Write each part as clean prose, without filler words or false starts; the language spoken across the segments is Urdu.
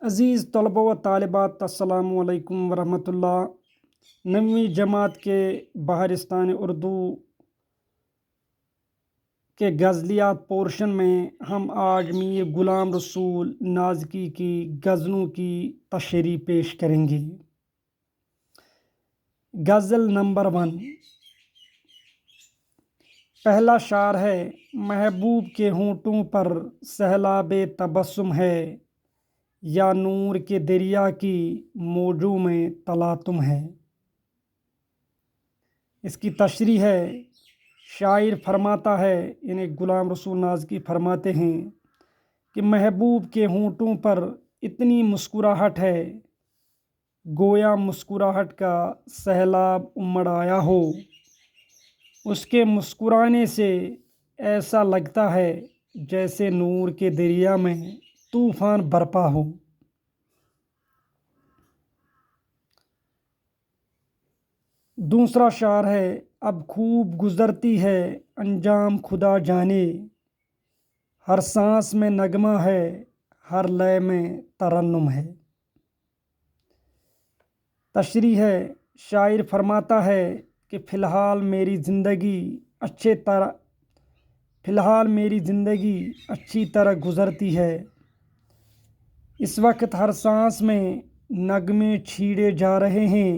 عزیز طلبہ و طالبات، السلام علیکم ورحمۃ اللہ۔ 9ویں جماعت کے بہارستان اردو کے غزلیات پورشن میں ہم آج میر غلام رسول نازکی کی غزلوں کی تشریح پیش کریں گے۔ غزل نمبر 1۔ پہلا شعر ہے: محبوب کے ہونٹوں پر سیلاب تبسم ہے، یا نور کے دریا کی موجوں میں تلاطم ہے۔ اس کی تشریح ہے: شاعر فرماتا ہے، یعنی غلام رسول نازکی فرماتے ہیں کہ محبوب کے ہونٹوں پر اتنی مسکراہٹ ہے، گویا مسکراہٹ کا سیلاب امڑ آیا ہو۔ اس کے مسکرانے سے ایسا لگتا ہے جیسے نور کے دریا میں طوفان برپا ہو۔ دوسرا شعر ہے: اب خوب گزرتی ہے انجام خدا جانے، ہر سانس میں نغمہ ہے، ہر لے میں ترنم ہے۔ تشریح ہے: شاعر فرماتا ہے کہ فی الحال میری زندگی اچھی طرح گزرتی ہے۔ اس وقت ہر سانس میں نغمے چھیڑے جا رہے ہیں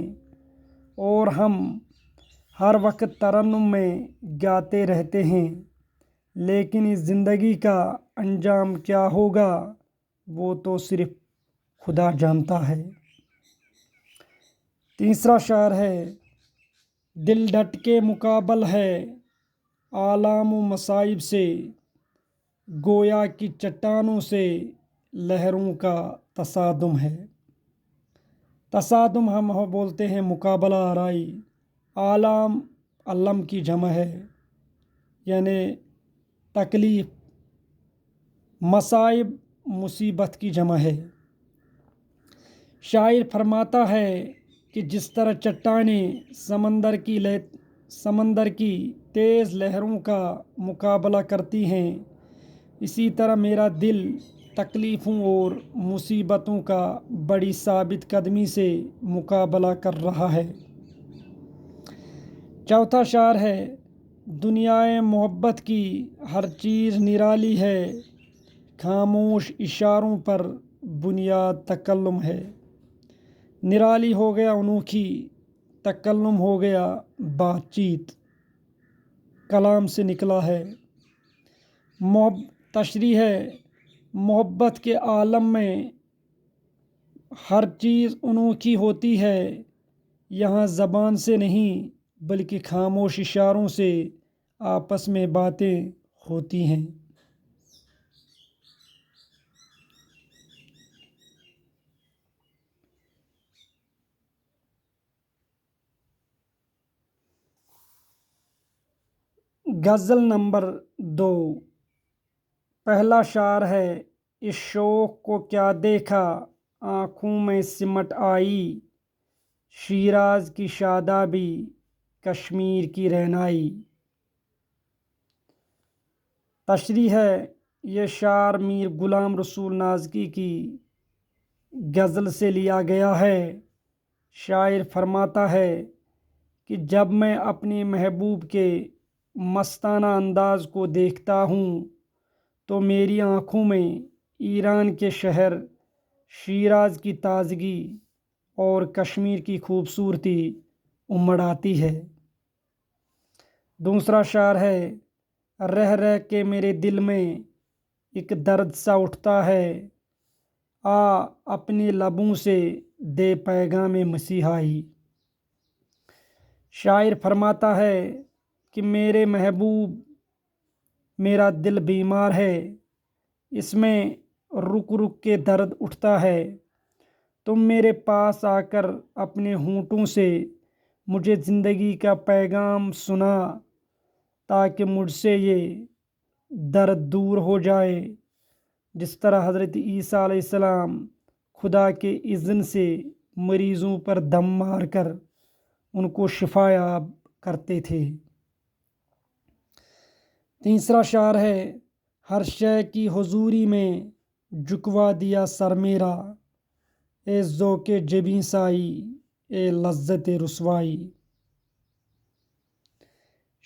اور ہم ہر وقت ترنم میں گاتے رہتے ہیں، لیکن اس زندگی کا انجام کیا ہوگا وہ تو صرف خدا جانتا ہے۔ تیسرا شعر ہے: دل ڈٹ کے مقابل ہے آلام و مصائب سے، گویا کی چٹانوں سے لہروں کا تصادم ہے۔ تصادم ہم بولتے ہیں مقابلہ آرائی، آلام علم کی جمع ہے، یعنی تکلیف، مصائب مصیبت کی جمع ہے۔ شاعر فرماتا ہے کہ جس طرح چٹانیں سمندر کی تیز لہروں کا مقابلہ کرتی ہیں، اسی طرح میرا دل تکلیفوں اور مصیبتوں کا بڑی ثابت قدمی سے مقابلہ کر رہا ہے۔ چوتھا شعر ہے: دنیائے محبت کی ہر چیز نرالی ہے، خاموش اشاروں پر بنیاد تکلم ہے۔ نرالی ہو گیا انوکھی، تکلم ہو گیا بات چیت، کلام سے نکلا ہے۔ تشریح ہے: محبت کے عالم میں ہر چیز انوکھی ہوتی ہے، یہاں زبان سے نہیں بلکہ خاموش اشاروں سے آپس میں باتیں ہوتی ہیں۔ غزل نمبر 2۔ پہلا شعر ہے: اس شوق کو کیا دیکھا آنکھوں میں سمٹ آئی، شیراز کی شادابی کشمیر کی رعنائی۔ تشریح ہے: یہ شعر میر غلام رسول نازکی کی غزل سے لیا گیا ہے۔ شاعر فرماتا ہے کہ جب میں اپنی محبوب کے مستانہ انداز کو دیکھتا ہوں تو میری آنکھوں میں ایران کے شہر شیراز کی تازگی اور کشمیر کی خوبصورتی امڑ آتی ہے۔ دوسرا شعر ہے: رہ رہ کے میرے دل میں ایک درد سا اٹھتا ہے، آ اپنے لبوں سے دے پیغام مسیحائی۔ شاعر فرماتا ہے کہ میرے محبوب، میرا دل بیمار ہے، اس میں رک رک کے درد اٹھتا ہے، تم میرے پاس آ کر اپنے ہونٹوں سے مجھے زندگی کا پیغام سنا تاکہ مجھ سے یہ درد دور ہو جائے، جس طرح حضرت عیسیٰ علیہ السلام خدا کے اذن سے مریضوں پر دم مار کر ان کو شفا یاب کرتے تھے۔ تیسرا شعر ہے: ہر شے کی حضوری میں جھکوا دیا سر میرا، اے ذوق جبیں سائی، اے لذت رسوائی۔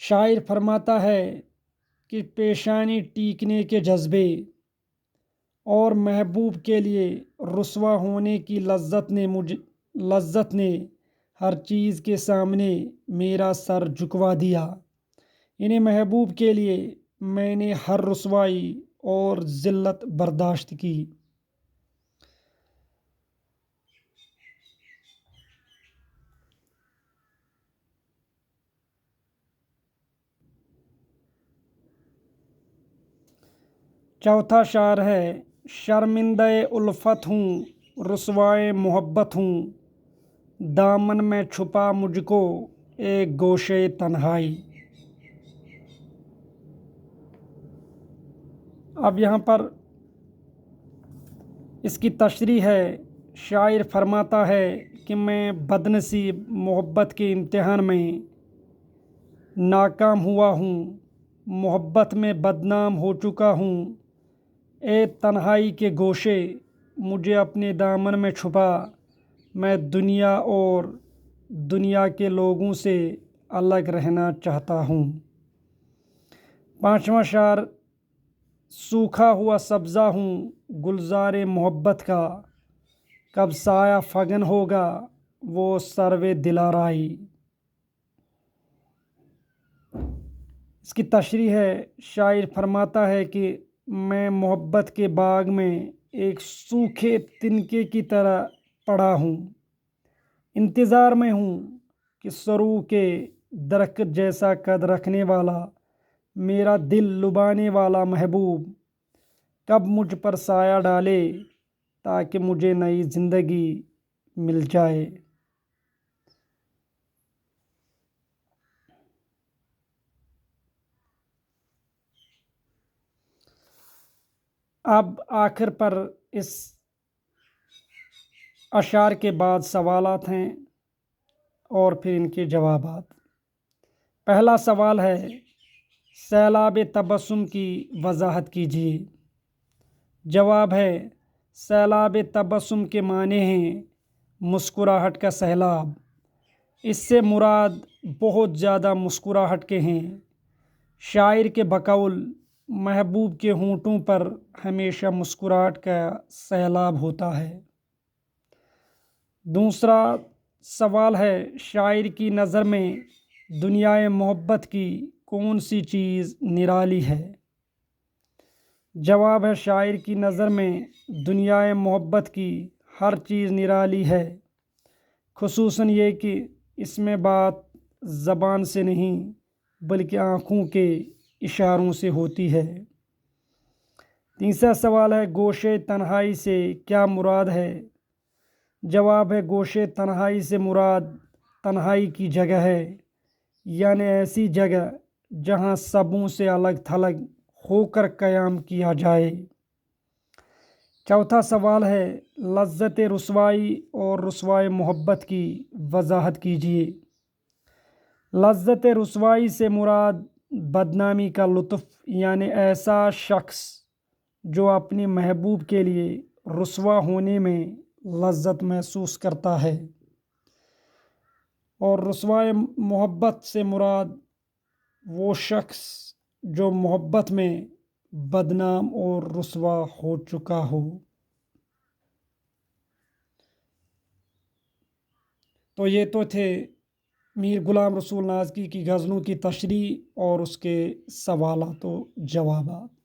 شاعر فرماتا ہے کہ پیشانی ٹیکنے کے جذبے اور محبوب کے لیے رسوا ہونے کی لذت نے ہر چیز کے سامنے میرا سر جھکوا دیا۔ انہیں محبوب کے لیے میں نے ہر رسوائی اور ذلت برداشت کی۔ چوتھا شعر ہے: شرمندہ الفت ہوں، رسوائے محبت ہوں، دامن میں چھپا مجھ کو ایک گوشے تنہائی۔ اب یہاں پر اس کی تشریح ہے۔ شاعر فرماتا ہے کہ میں بد نصیب محبت کے امتحان میں ناکام ہوا ہوں، محبت میں بدنام ہو چکا ہوں۔ اے تنہائی کے گوشے، مجھے اپنے دامن میں چھپا، میں دنیا اور دنیا کے لوگوں سے الگ رہنا چاہتا ہوں۔ پانچواں شعر: سوکھا ہوا سبزہ ہوں گلزار محبت کا، کب سایہ فگن ہوگا وہ سرو دلارائی۔ اس کی تشریح ہے۔ شاعر فرماتا ہے کہ میں محبت کے باغ میں ایک سوکھے تنکے کی طرح پڑا ہوں، انتظار میں ہوں کہ سرو کے درخت جیسا قد رکھنے والا، میرا دل لبانے والا محبوب کب مجھ پر سایہ ڈالے تاکہ مجھے نئی زندگی مل جائے۔ اب آخر پر اس اشعار کے بعد سوالات ہیں اور پھر ان کے جوابات۔ پہلا سوال ہے: سیلاب تبسم کی وضاحت کیجیے۔ جواب ہے: سیلاب تبسم کے معنی ہیں مسکراہٹ کا سیلاب۔ اس سے مراد بہت زیادہ مسکراہٹ کے ہیں۔ شاعر کے بقول محبوب کے ہونٹوں پر ہمیشہ مسکراہٹ کا سیلاب ہوتا ہے۔ دوسرا سوال ہے: شاعر کی نظر میں دنیائے محبت کی کون سی چیز نرالی ہے؟ جواب ہے: شاعر کی نظر میں دنیائے محبت کی ہر چیز نرالی ہے، خصوصاً یہ کہ اس میں بات زبان سے نہیں بلکہ آنکھوں کے اشاروں سے ہوتی ہے۔ تیسرا سوال ہے: گوشے تنہائی سے کیا مراد ہے؟ جواب ہے: گوشے تنہائی سے مراد تنہائی کی جگہ ہے، یعنی ایسی جگہ جہاں سبوں سے الگ تھلگ ہو کر قیام کیا جائے۔ چوتھا سوال ہے: لذت رسوائی اور رسوائے محبت کی وضاحت کیجیے۔ لذت رسوائی سے مراد بدنامی کا لطف، یعنی ایسا شخص جو اپنے محبوب کے لیے رسوا ہونے میں لذت محسوس کرتا ہے، اور رسوائے محبت سے مراد وہ شخص جو محبت میں بدنام اور رسوا ہو چکا ہو۔ تو یہ تو تھے میر غلام رسول نازکی کی غزلوں کی تشریح اور اس کے سوالات و جوابات۔